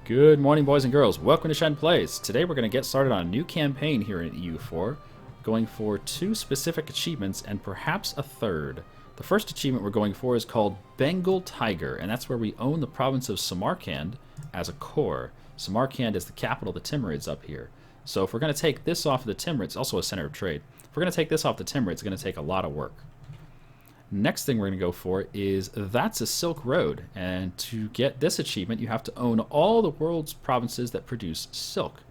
Good morning, boys and girls. Welcome to Shen Plays. Today we're going to get started on a new campaign here in EU4, going for 2 specific achievements and perhaps a third. The first achievement we're going for is called Bengal Tiger, and that's where we own the province of Samarkand as a core. Samarkand is the capital of the Timurids up here. So if we're going to take this off of the Timurids, also a center of trade, if we're going to take this off the Timurids, it's going to take a lot of work. Next thing we're going to go for is That's a Silk Road, and to get this achievement you have to own all the world's provinces that produce silk.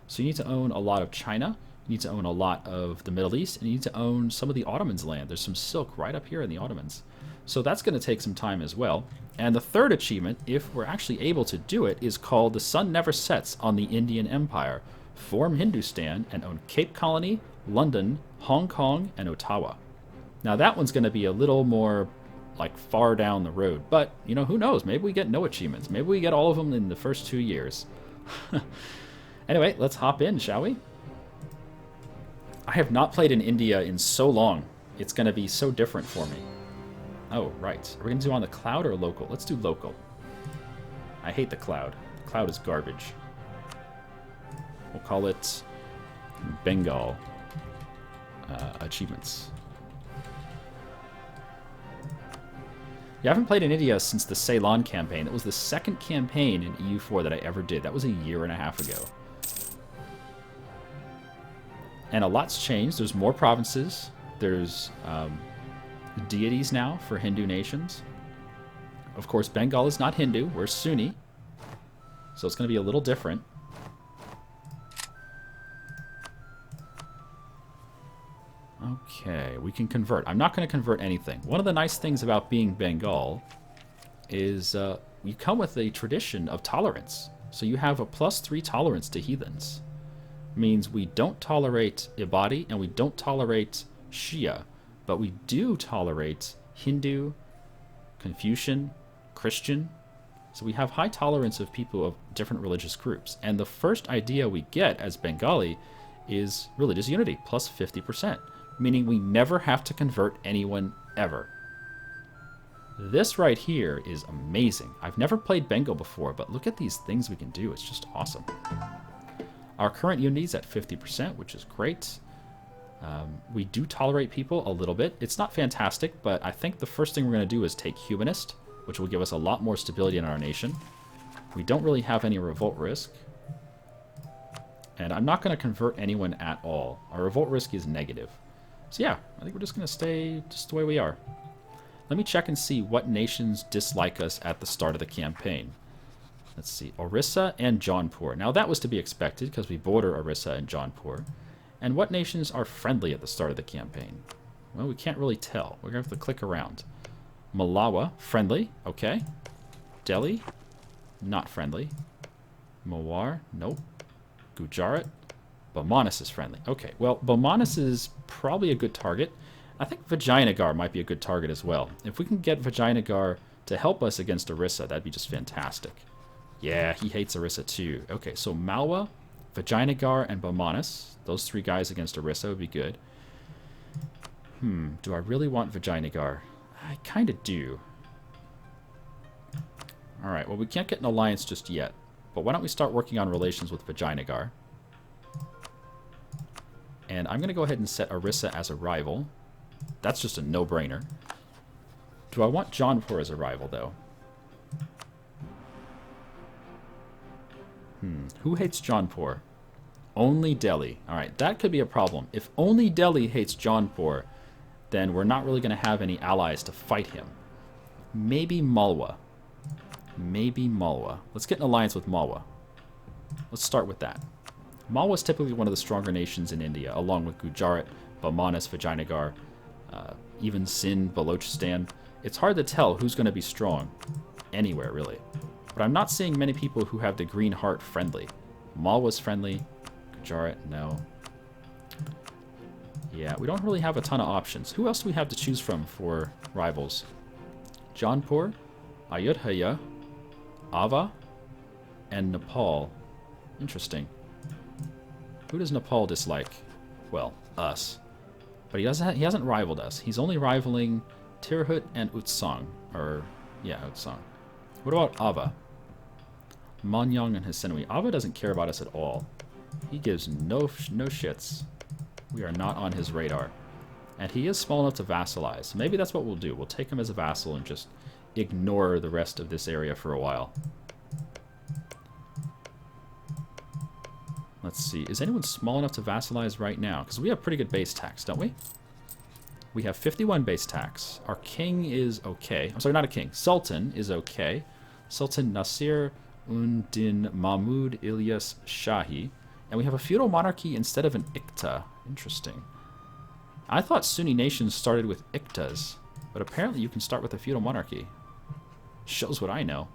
So you need to own a lot of China, you need to own a lot of the Middle East, and you need to own some of the Ottomans' land. There's some silk right up here in the Ottomans. So that's going to take some time as well. And the third achievement, if we're actually able to do it, is called The Sun Never Sets on the Indian Empire. Form Hindustan and own Cape Colony, London, Hong Kong, and Ottawa. Now that one's going to be a little more like far down the road, but you know, who knows, maybe we get no achievements, maybe we get all of them in the first 2 years. Anyway, let's hop in, shall we? I have not played in India in so long, it's going to be so different for me. Oh right, are we going to do on the cloud or local? Let's do local. I hate the cloud. The cloud is garbage. We'll call it Bengal achievements. Yeah, I haven't played in India since the Ceylon campaign. It was the second campaign in EU4 that I ever did. That was a year and a half ago. And a lot's changed. There's more provinces. There's deities now for Hindu nations. Of course, Bengal is not Hindu. We're Sunni. So it's going to be a little different. Okay, we can convert. I'm not going to convert anything. One of the nice things about being Bengal is you come with a tradition of tolerance. So you have a +3 tolerance to heathens. Means we don't tolerate Ibadi and we don't tolerate Shia, but we do tolerate Hindu, Confucian, Christian. So we have high tolerance of people of different religious groups. And the first idea we get as Bengali is religious unity, +50%. Meaning we never have to convert anyone ever. This right here is amazing. I've never played Bengal before, but look at these things we can do. It's just awesome. Our current unity is at 50%, which is great. We do tolerate people a little bit. It's not fantastic, but I think the first thing we're going to do is take Humanist, which will give us a lot more stability in our nation. We don't really have any revolt risk. And I'm not going to convert anyone at all. Our revolt risk is negative. So yeah, I think we're just going to stay just the way we are. Let me check and see what nations dislike us at the start of the campaign. Let's see, Orissa and Jaunpur. Now that was to be expected because we border Orissa and Jaunpur. And what nations are friendly at the start of the campaign? Well, we can't really tell. We're going to have to click around. Malawa, friendly, okay. Delhi, not friendly. Mewar, nope. Gujarat, Bamanas is friendly. Okay, well, Bamanas is probably a good target. I think Vijayanagar might be a good target as well. If we can get Vijayanagar to help us against Orissa, that'd be just fantastic. Yeah, he hates Orissa too. Okay, so Malwa, Vijayanagar, and Bamanas. Those 3 guys against Orissa would be good. Do I really want Vijayanagar? I kind of do. Alright, well, we can't get an alliance just yet. But why don't we start working on relations with Vijayanagar? And I'm going to go ahead and set Orissa as a rival. That's just a no-brainer. Do I want Jaunpur as a rival, though? Who hates Jaunpur? Only Delhi. Alright, that could be a problem. If only Delhi hates Jaunpur, then we're not really going to have any allies to fight him. Maybe Malwa. Maybe Malwa. Let's get an alliance with Malwa. Let's start with that. Malwa is typically one of the stronger nations in India, along with Gujarat, Bamanas, Vijayanagar, even Sindh, Balochistan. It's hard to tell who's going to be strong anywhere, really. But I'm not seeing many people who have the green heart friendly. Malwa's friendly. Gujarat, no. Yeah, we don't really have a ton of options. Who else do we have to choose from for rivals? Jaunpur, Ayodhya, Ava, and Nepal. Interesting. Who does Nepal dislike? Well, us. But he hasn't rivaled us. He's only rivaling Tirhut and Utsang. Or, yeah, Utsang. What about Ava? Manyang and Hasenui. Ava doesn't care about us at all. He gives no shits. We are not on his radar. And he is small enough to vassalize. So maybe that's what we'll do. We'll take him as a vassal and just ignore the rest of this area for a while. Let's see. Is anyone small enough to vassalize right now? Because we have pretty good base tax, don't we? We have 51 base tax. Our king is okay. I'm sorry, not a king. Sultan is okay. Sultan Nasir Undin Mahmud Ilyas Shahi. And we have a feudal monarchy instead of an Ikta. Interesting. I thought Sunni nations started with Iktas, but apparently you can start with a feudal monarchy. Shows what I know.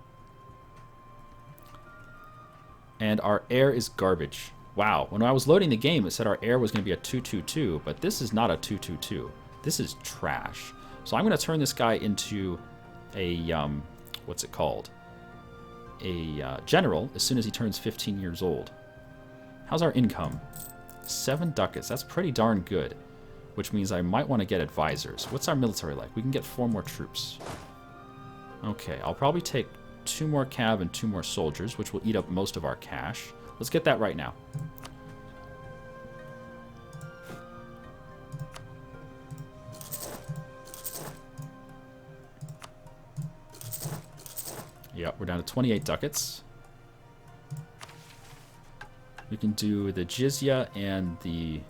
And our heir is garbage. Wow, when I was loading the game, it said our heir was going to be a 222, but this is not a 222. This is trash. So I'm going to turn this guy into a, what's it called? A general as soon as he turns 15 years old. How's our income? 7 ducats. That's pretty darn good. Which means I might want to get advisors. What's our military like? We can get 4 more troops. Okay, I'll probably take 2 more cav and 2 more soldiers, which will eat up most of our cash. Let's get that right now. Yep, we're down to 28 ducats. We can do the jizya and the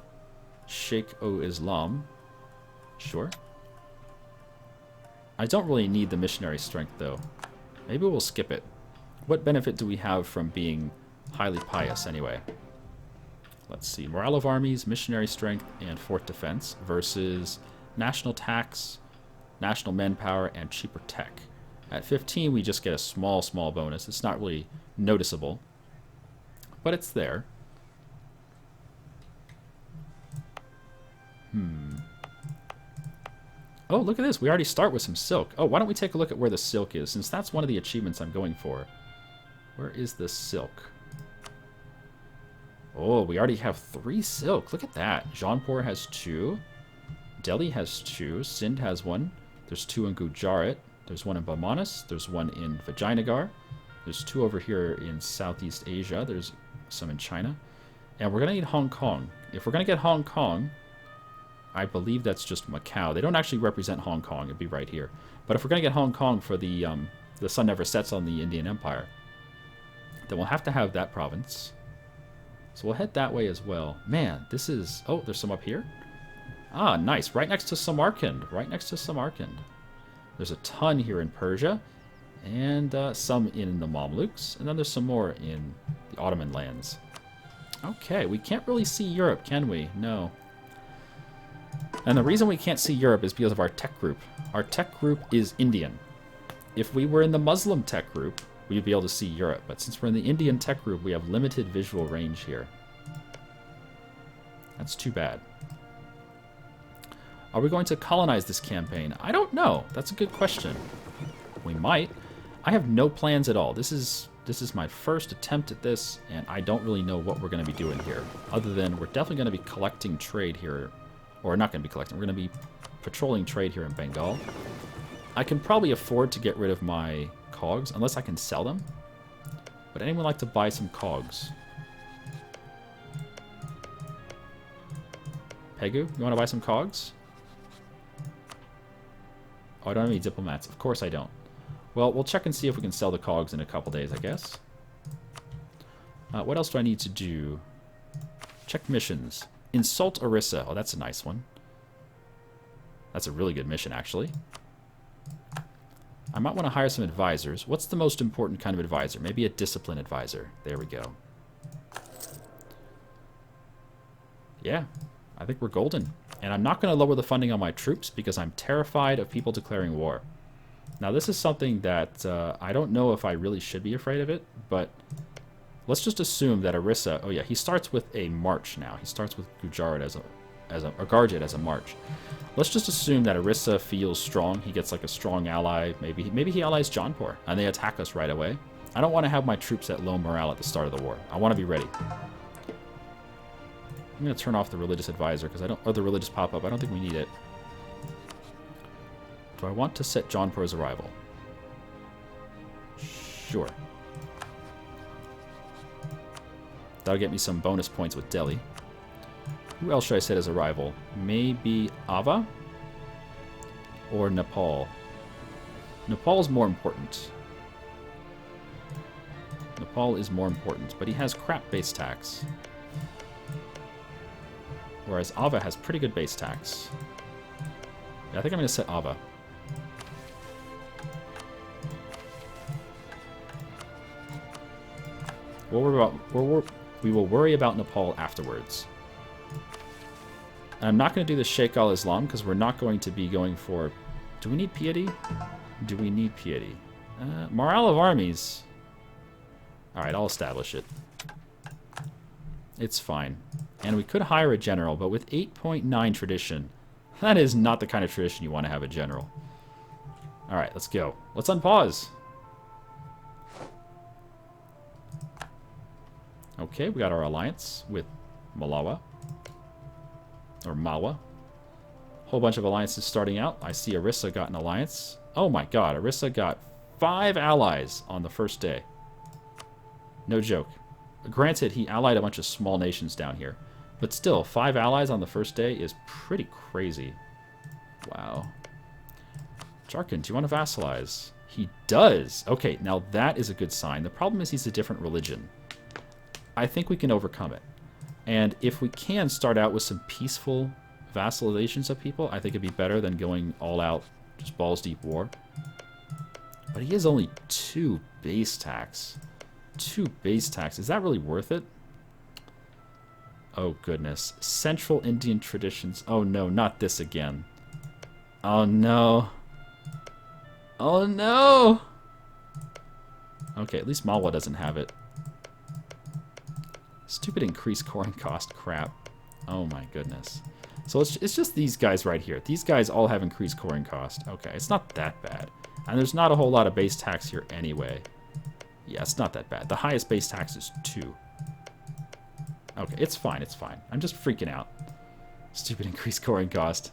Sheikh-o-Islam. Sure. I don't really need the missionary strength, though. Maybe we'll skip it. What benefit do we have from being highly pious, anyway? Let's see. Morale of armies, missionary strength, and fort defense versus national tax, national manpower, and cheaper tech. At 15, we just get a small bonus. It's not really noticeable, but it's there. Oh, look at this. We already start with some silk. Oh, why don't we take a look at where the silk is, since that's one of the achievements I'm going for. Where is the silk? Oh, we already have 3 silk. Look at that. Jaunpur has 2. Delhi has 2. Sindh has 1. There's 2 in Gujarat. There's 1 in Bamanas. There's 1 in Vijayanagar. There's 2 over here in Southeast Asia. There's some in China. And we're going to need Hong Kong. If we're going to get Hong Kong, I believe that's just Macau. They don't actually represent Hong Kong. It'd be right here. But if we're going to get Hong Kong for the sun never sets on the Indian Empire, then we'll have to have that province. So we'll head that way as well. Man, this is... Oh, there's some up here? Ah, nice. Right next to Samarkand. Right next to Samarkand. There's a ton here in Persia. And some in the Mamluks. And then there's some more in the Ottoman lands. Okay, we can't really see Europe, can we? No. And the reason we can't see Europe is because of our tech group. Our tech group is Indian. If we were in the Muslim tech group, we'd be able to see Europe. But since we're in the Indian tech group, we have limited visual range here. That's too bad. Are we going to colonize this campaign? I don't know. That's a good question. We might. I have no plans at all. This is my first attempt at this, and I don't really know what we're going to be doing here. Other than we're definitely going to be collecting trade here. Or not going to be collecting. We're going to be patrolling trade here in Bengal. I can probably afford to get rid of my cogs, unless I can sell them. Would anyone like to buy some cogs? Pegu, you want to buy some cogs? Oh, I don't have any diplomats. Of course I don't. Well, we'll check and see if we can sell the cogs in a couple days, I guess. What else do I need to do? Check missions. Insult Orissa. Oh, that's a nice one. That's a really good mission, actually. I might want to hire some advisors. What's the most important kind of advisor? Maybe a discipline advisor. There we go. Yeah, I think we're golden. And I'm not going to lower the funding on my troops because I'm terrified of people declaring war. Now, this is something that I don't know if I really should be afraid of it, but let's just assume that Orissa... Oh, yeah, he starts with a march now. He starts with Gujarat or Garjit as a march. Let's just assume that Orissa feels strong. He gets like a strong ally. Maybe he allies Jaunpur, and they attack us right away. I don't want to have my troops at low morale at the start of the war. I want to be ready. I'm going to turn off the religious advisor because or the religious pop-up. I don't think we need it. Do I want to set Jaunpur's arrival? Sure. That'll get me some bonus points with Delhi. Who else should I set as a rival? Maybe Ava? Or Nepal? Nepal's more important. Nepal is more important, but he has crap base tax. Whereas Ava has pretty good base tax. Yeah, I think I'm going to set Ava. We will worry about Nepal afterwards. And I'm not going to do the Sheikh al-Islam because we're not going to be going for... Do we need piety? Do we need piety? Morale of armies. Alright, I'll establish it. It's fine. And we could hire a general, but with 8.9 tradition, that is not the kind of tradition you want to have a general. Alright, let's go. Let's unpause. Okay, we got our alliance with Malawa. Or Mawa. Whole bunch of alliances starting out. I see Orissa got an alliance. Oh my god, Orissa got 5 allies on the first day. No joke. Granted, he allied a bunch of small nations down here. But still, 5 allies on the first day is pretty crazy. Wow. Jharkhand, do you want to vassalize? He does! Okay, now that is a good sign. The problem is he's a different religion. I think we can overcome it. And if we can start out with some peaceful vassalizations of people, I think it'd be better than going all out, just balls deep war. But he is only 2 base tax. 2 base tax. Is that really worth it? Oh, goodness. Central Indian traditions. Oh, no, not this again. Oh, no. Oh, no! Okay, at least Malwa doesn't have it. Stupid increased coin cost crap. Oh, my goodness. So it's just these guys right here. These guys all have increased coin cost. Okay, it's not that bad. And there's not a whole lot of base tax here anyway. Yeah, it's not that bad. The highest base tax is 2. Okay, it's fine, it's fine. I'm just freaking out. Stupid increased coin cost.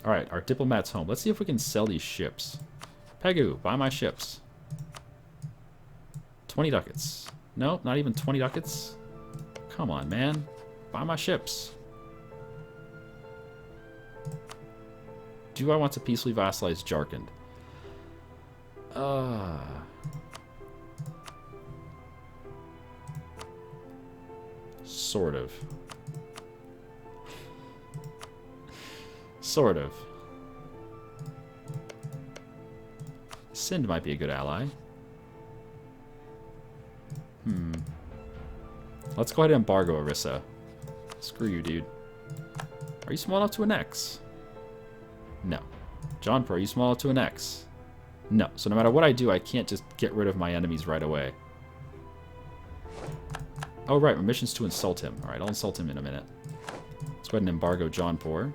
Alright, our diplomat's home. Let's see if we can sell these ships. Pegu, buy my ships. 20 ducats. No, not even 20 ducats. Come on, man. Buy my ships. Do I want to peacefully vassalize Jharkhand? Sort of. Sort of. Sind might be a good ally. Let's go ahead and embargo Orissa. Screw you, dude. Are you small enough to annex? No. Jaunpur, are you small enough to annex? No. So no matter what I do, I can't just get rid of my enemies right away. Oh, right. My mission's to insult him. Alright, I'll insult him in a minute. Let's go ahead and embargo Jaunpur.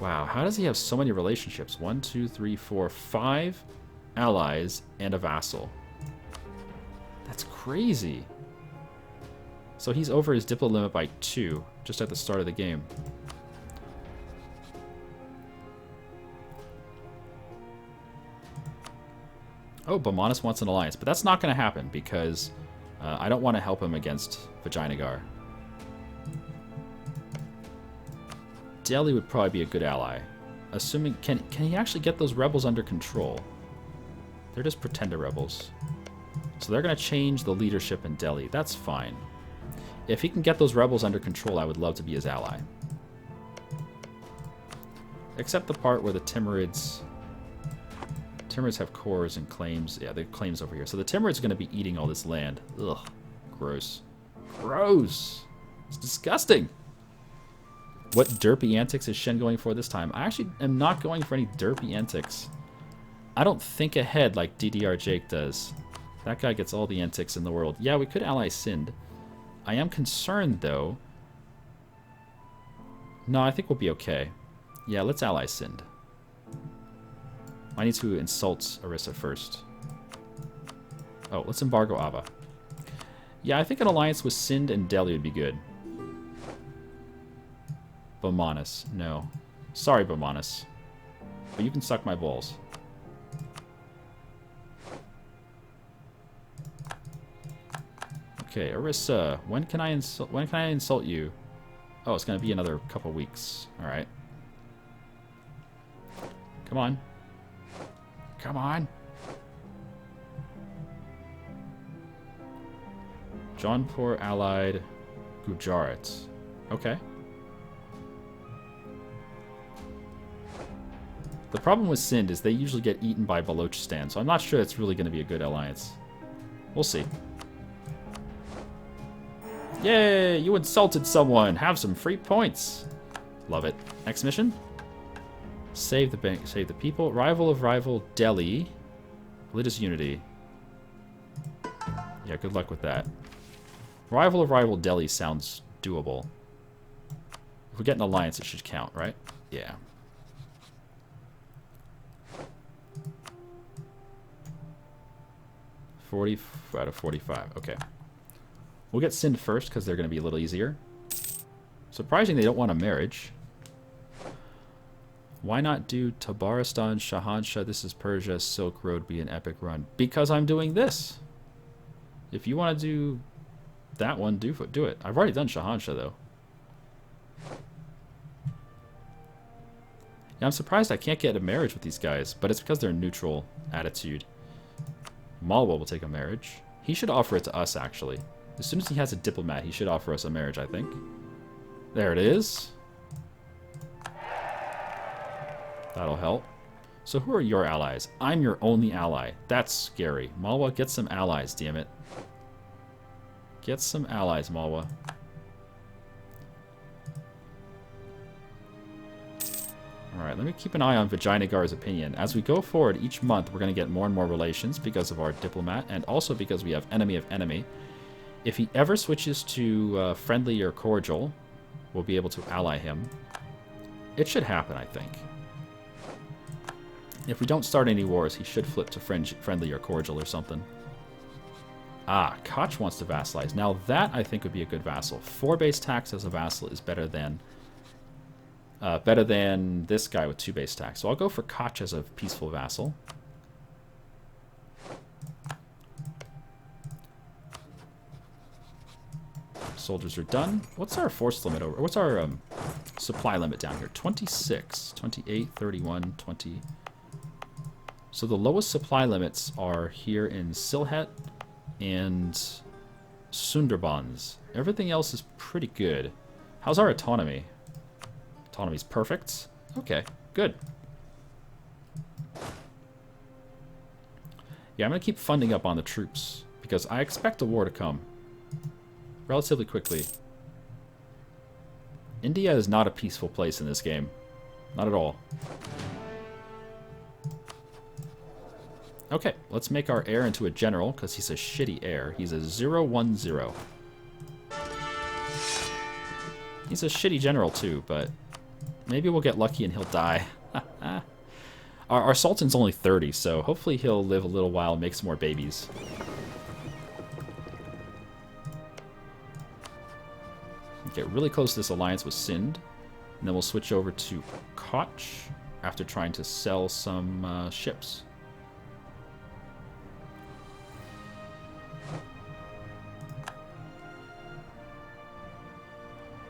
Wow, how does he have so many relationships? 1, 2, 3, 4, 5 allies and a vassal. That's crazy. So he's over his diplo limit by 2, just at the start of the game. Oh, Bamanas wants an alliance, but that's not going to happen because I don't want to help him against Vijayanagar. Delhi would probably be a good ally. Assuming... Can he actually get those rebels under control? They're just pretender rebels. So they're going to change the leadership in Delhi. That's fine. If he can get those rebels under control, I would love to be his ally. Except the part where the Timurids... Timurids have cores and claims. Yeah, they have claims over here. So the Timurids are going to be eating all this land. Ugh. Gross. Gross! It's disgusting! What derpy antics is Shen going for this time? I actually am not going for any derpy antics. I don't think ahead like DDR Jake does. That guy gets all the antics in the world. Yeah, we could ally Sind. I am concerned, though. No, I think we'll be okay. Yeah, let's ally Sind. I need to insult Orissa first. Oh, let's embargo Ava. Yeah, I think an alliance with Sind and Delhi would be good. Bamanas. No. Sorry, Bamanas. But you can suck my balls. Okay, Orissa, when can I insult you? Oh, it's gonna be another couple weeks. Alright. Come on. Come on. Jaunpur allied Gujarat. Okay. The problem with Sindh is they usually get eaten by Balochistan, so I'm not sure it's really going to be a good alliance. We'll see. Yay! You insulted someone! Have some free points! Love it. Next mission? Save the bank, save the people. Rival of rival, Delhi. Religious unity. Yeah, good luck with that. Rival of rival, Delhi sounds doable. If we get an alliance, it should count, right? Yeah. Out of 45. Okay. We'll get Sindh first because they're going to be a little easier. Surprising they don't want a marriage. Why not do Tabaristan, Shahanshah, this is Persia, Silk Road be an epic run? Because I'm doing this. If you want to do that one, do it. I've already done Shahanshah, though. Yeah, I'm surprised I can't get a marriage with these guys, but it's because they're neutral attitude. Malwa will take a marriage. He should offer it to us, actually. As soon as he has a diplomat, he should offer us a marriage, I think. There it is. That'll help. So who are your allies? I'm your only ally. That's scary. Malwa, get some allies, damn it. Get some allies, Malwa. Alright, let me keep an eye on Vijayanagar's opinion. As we go forward each month, we're going to get more and more relations because of our diplomat, and also because we have enemy of enemy. If he ever switches to friendly or cordial, we'll be able to ally him. It should happen, I think. If we don't start any wars, he should flip to friendly or cordial or something. Ah, Koch wants to vassalize. Now that, I think, would be a good vassal. 4 base tax as a vassal is better than this guy with 2 base tax. So I'll go for Koch as a peaceful vassal. Soldiers are done. What's our force limit over? What's our supply limit down here? 26, 28, 31, 20. So the lowest supply limits are here in Sylhet and Sundarbans. Everything else is pretty good. How's our autonomy? Autonomy's perfect. Okay, good. Yeah, I'm going to keep funding up on the troops because I expect a war to come relatively quickly. India is not a peaceful place in this game. Not at all. Okay, let's make our heir into a general because he's a shitty heir. He's a 0-1-0. He's a shitty general too, but maybe we'll get lucky and he'll die. Our Sultan's only 30, so hopefully he'll live a little while and make some more babies. Get really close to this alliance with Sindh, and then we'll switch over to Koch after trying to sell some ships.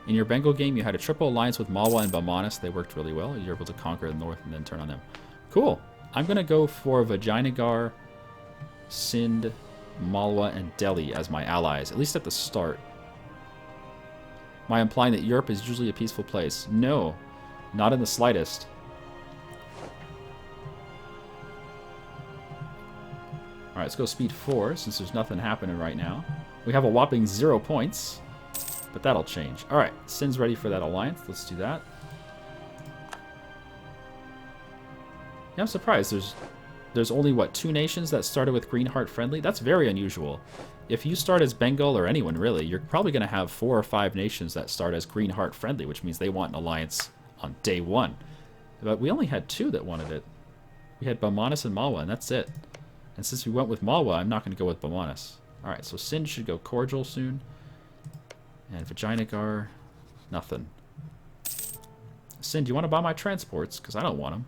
In your Bengal game, you had a triple alliance with Malwa and Bamanas. They worked really well. You're able to conquer the north and then turn on them. Cool. I'm going to go for Vijayanagar, Sindh, Malwa, and Delhi as my allies, at least at the start. Am I implying that Europe is usually a peaceful place? No, not in the slightest. Alright, let's go speed 4, since there's nothing happening right now. We have a whopping 0 points, but that'll change. Alright, Sindh's ready for that alliance. Let's do that. Yeah, I'm surprised. There's only, what, 2 nations that started with Green Heart Friendly? That's very unusual. If you start as Bengal, or anyone really, you're probably going to have 4 or 5 nations that start as Green Heart Friendly, which means they want an alliance on day 1. But we only had 2 that wanted it. We had Bamanas and Malwa, and that's it. And since we went with Malwa, I'm not going to go with Bamanas. Alright, so Sindh should go cordial soon. And Vijayanagar, nothing. Sin, do you want to buy my transports? Because I don't want them.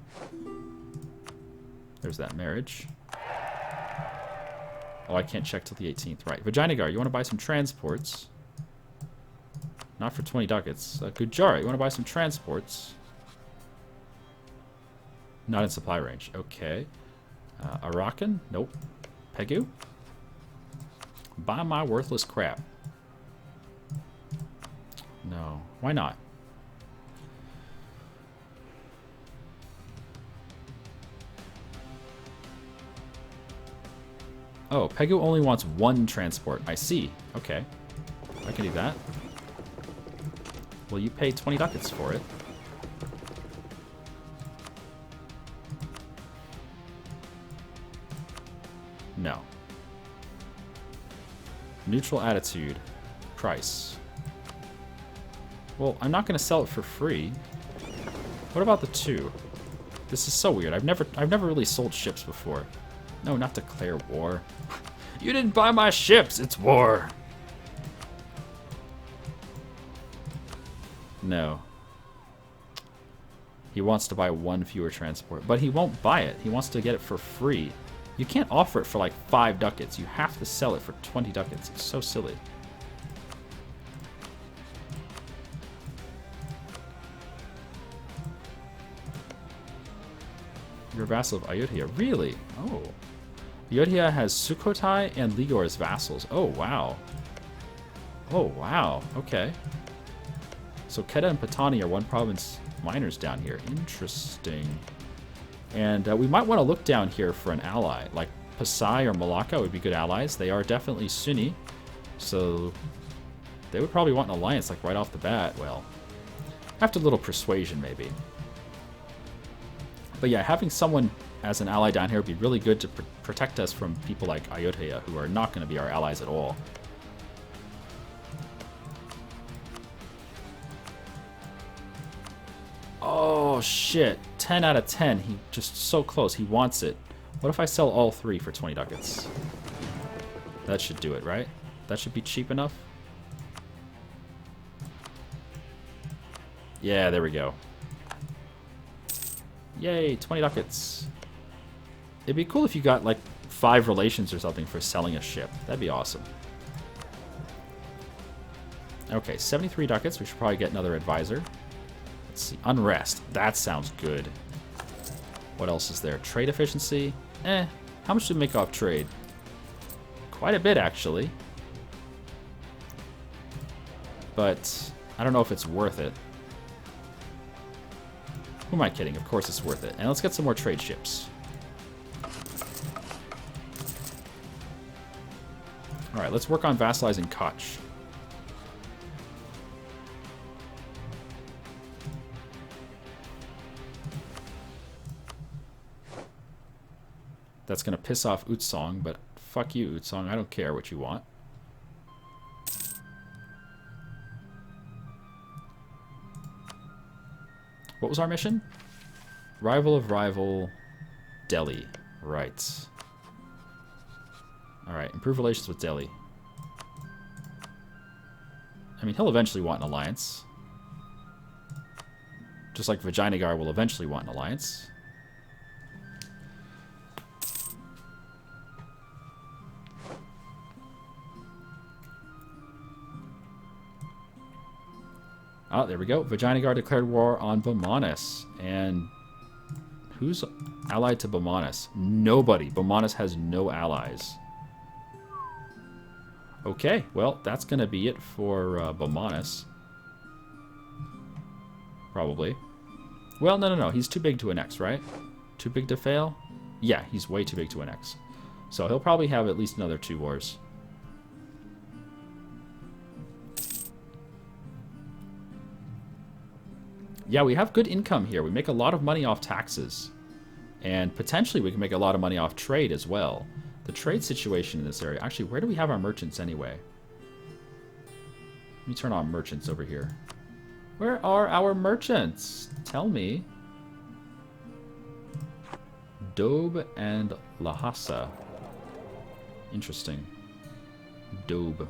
There's that marriage. Oh, I can't check till the 18th. Right. Vijayanagar, you want to buy some transports? Not for 20 ducats. Gujarat, you want to buy some transports? Not in supply range. Okay. Arakan? Nope. Pegu? Buy my worthless crap. No. Why not? Oh, Pegu only wants one transport. I see. Okay. I can do that. Well, you pay 20 ducats for it. No. Neutral attitude. Price. Well, I'm not going to sell it for free. What about the 2? This is so weird. I've never really sold ships before. No, not declare war. You didn't buy my ships. It's war. No. He wants to buy 1 fewer transport, but he won't buy it. He wants to get it for free. You can't offer it for like 5 ducats. You have to sell it for 20 ducats. It's so silly. You're a vassal of Ayodhya. Really? Oh. Ayodhya has Sukhothai and Ligor as vassals. Oh, wow. Oh, wow. Okay. So Kedah and Patani are 1 province minors down here. Interesting. And we might want to look down here for an ally. Like Pasai or Malacca would be good allies. They are definitely Sunni. So they would probably want an alliance like right off the bat. Well, after a little persuasion maybe. But yeah, having someone as an ally down here would be really good to protect us from people like Ayodhya, who are not going to be our allies at all. Oh, shit. 10 out of 10. He just so close. He wants it. What if I sell all 3 for 20 ducats? That should do it, right? That should be cheap enough. Yeah, there we go. Yay, 20 ducats. It'd be cool if you got like 5 relations or something for selling a ship. That'd be awesome. Okay, 73 ducats. We should probably get another advisor. Let's see. Unrest. That sounds good. What else is there? Trade efficiency. How much do we make off trade? Quite a bit, actually. But I don't know if it's worth it. Who am I kidding? Of course it's worth it. And let's get some more trade ships. Alright, let's work on vassalizing Koch. That's going to piss off Utsong, but fuck you, Utsong. I don't care what you want. What was our mission? Rival of rival, Delhi. Right. Alright, improve relations with Delhi. I mean, he'll eventually want an alliance. Just like Vijayanagar will eventually want an alliance. Oh, there we go. Vijayanagar declared war on Bamanas. And who's allied to Bamanas? Nobody. Bamanas has no allies. Okay, well, that's going to be it for Bamanas. Probably. Well, no. He's too big to annex, right? Too big to fail? Yeah, he's way too big to annex. So he'll probably have at least another 2 wars. Yeah, we have good income here. We make a lot of money off taxes. And potentially we can make a lot of money off trade as well. The trade situation in this area... Actually, where do we have our merchants anyway? Let me turn on merchants over here. Where are our merchants? Tell me. Dobe and Lhasa. Interesting. Dobe.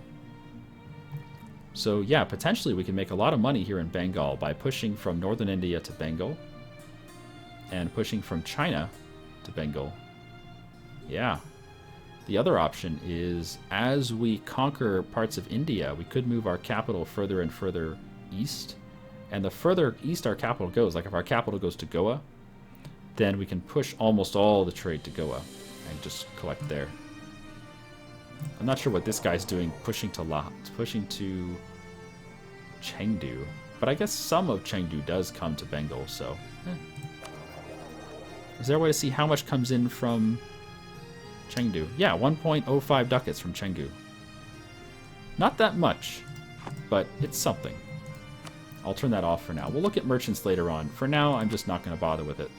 So yeah, potentially we can make a lot of money here in Bengal by pushing from northern India to Bengal and pushing from China to Bengal. Yeah. The other option is, as we conquer parts of India, we could move our capital further and further east. And the further east our capital goes, like if our capital goes to Goa, then we can push almost all the trade to Goa and just collect there. I'm not sure what this guy's doing, pushing to Chengdu. But I guess some of Chengdu does come to Bengal, so... Is there a way to see how much comes in from Chengdu? Yeah, 1.05 ducats from Chengdu. Not that much, but it's something. I'll turn that off for now. We'll look at merchants later on. For now, I'm just not going to bother with it.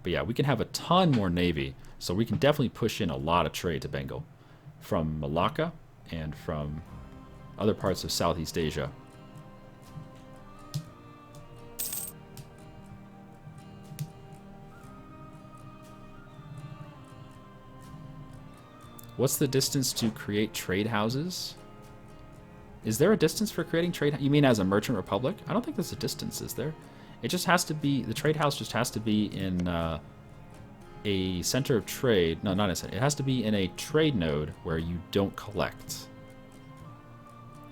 But yeah, we can have a ton more navy, so we can definitely push in a lot of trade to Bengal from Malacca and from other parts of Southeast Asia. What's the distance to create trade houses? Is there a distance for creating trade? You mean as a merchant republic? I don't think there's a distance, is there? It just has to be, the trade house just has to be in a center of trade. No, not a center. It has to be in a trade node where you don't collect.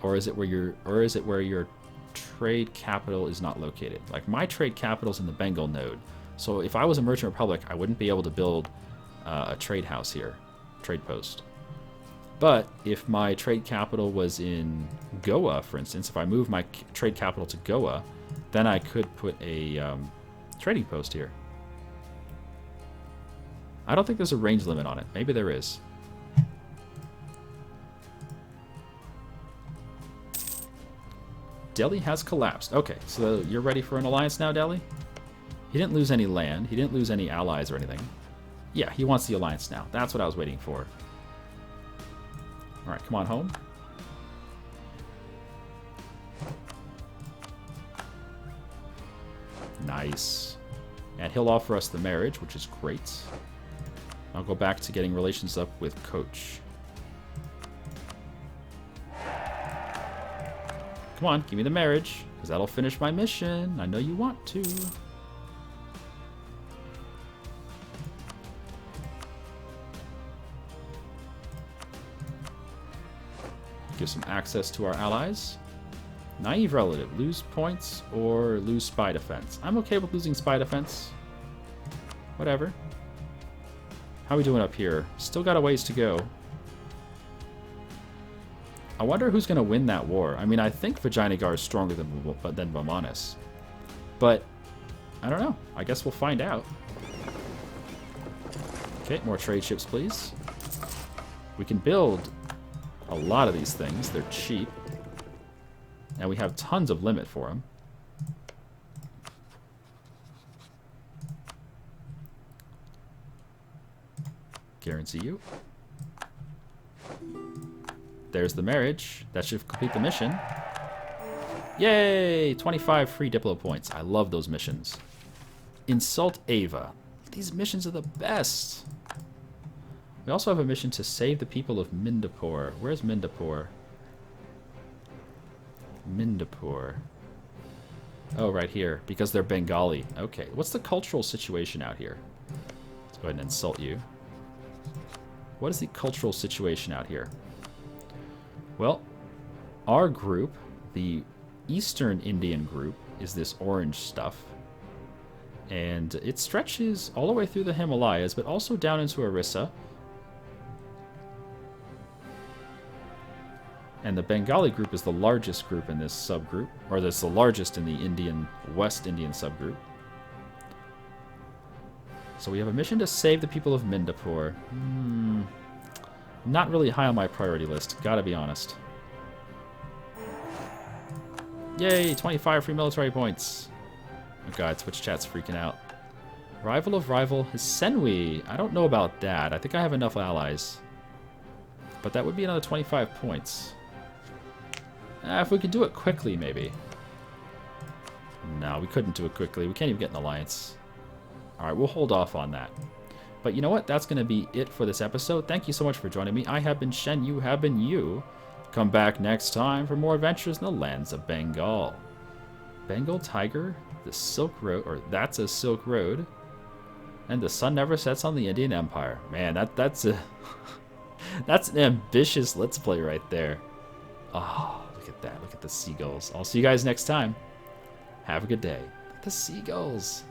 Or is it where your trade capital is not located? Like my trade capital is in the Bengal node. So if I was a merchant republic, I wouldn't be able to build a trade house here, trade post. But if my trade capital was in Goa, for instance, if I move my trade capital to Goa, then I could put a trading post here. I don't think there's a range limit on it. Maybe there is. Delhi has collapsed. Okay, so you're ready for an alliance now, Delhi? He didn't lose any land. He didn't lose any allies or anything. Yeah, he wants the alliance now. That's what I was waiting for. All right, come on home. Nice. And he'll offer us the marriage, which is great. I'll go back to getting relations up with Coach. Come on, give me the marriage, because that'll finish my mission. I know you want to. Give some access to our allies. Naive relative. Lose points or lose spy defense. I'm okay with losing spy defense. Whatever. How are we doing up here? Still got a ways to go. I wonder who's going to win that war. I mean, I think Vijayanagar is stronger than Bamanis. But, I don't know. I guess we'll find out. Okay, more trade ships, please. We can build a lot of these things. They're cheap. And we have tons of limit for them. Guarantee you. There's the marriage. That should complete the mission. Yay! 25 free Diplo points. I love those missions. Insult Ava. These missions are the best. We also have a mission to save the people of Mindapur. Where's Mindapur? Mindapur. Oh, right here. Because they're Bengali. Okay. What's the cultural situation out here? Let's go ahead and insult you. What is the cultural situation out here? Well, our group, the Eastern Indian group, is this orange stuff. And it stretches all the way through the Himalayas, but also down into Orissa. And the Bengali group is the largest group in this subgroup, or that's the largest in the West Indian subgroup. So we have a mission to save the people of Mindapur. Not really high on my priority list, gotta be honest. Yay, 25 free military points. Oh god, Twitch chat's freaking out. Rival of rival is shenryyr. I don't know about that. I think I have enough allies. But that would be another 25 points. If we could do it quickly, maybe. No, we couldn't do it quickly. We can't even get an alliance. Alright, we'll hold off on that. But you know what? That's going to be it for this episode. Thank you so much for joining me. I have been Shen, you have been you. Come back next time for more adventures in the lands of Bengal. Bengal Tiger, the Silk Road, or that's a Silk Road, and the sun never sets on the Indian Empire. Man, that's a that's an ambitious Let's Play right there. Oh, look at that. Look at the seagulls. I'll see you guys next time. Have a good day. The seagulls.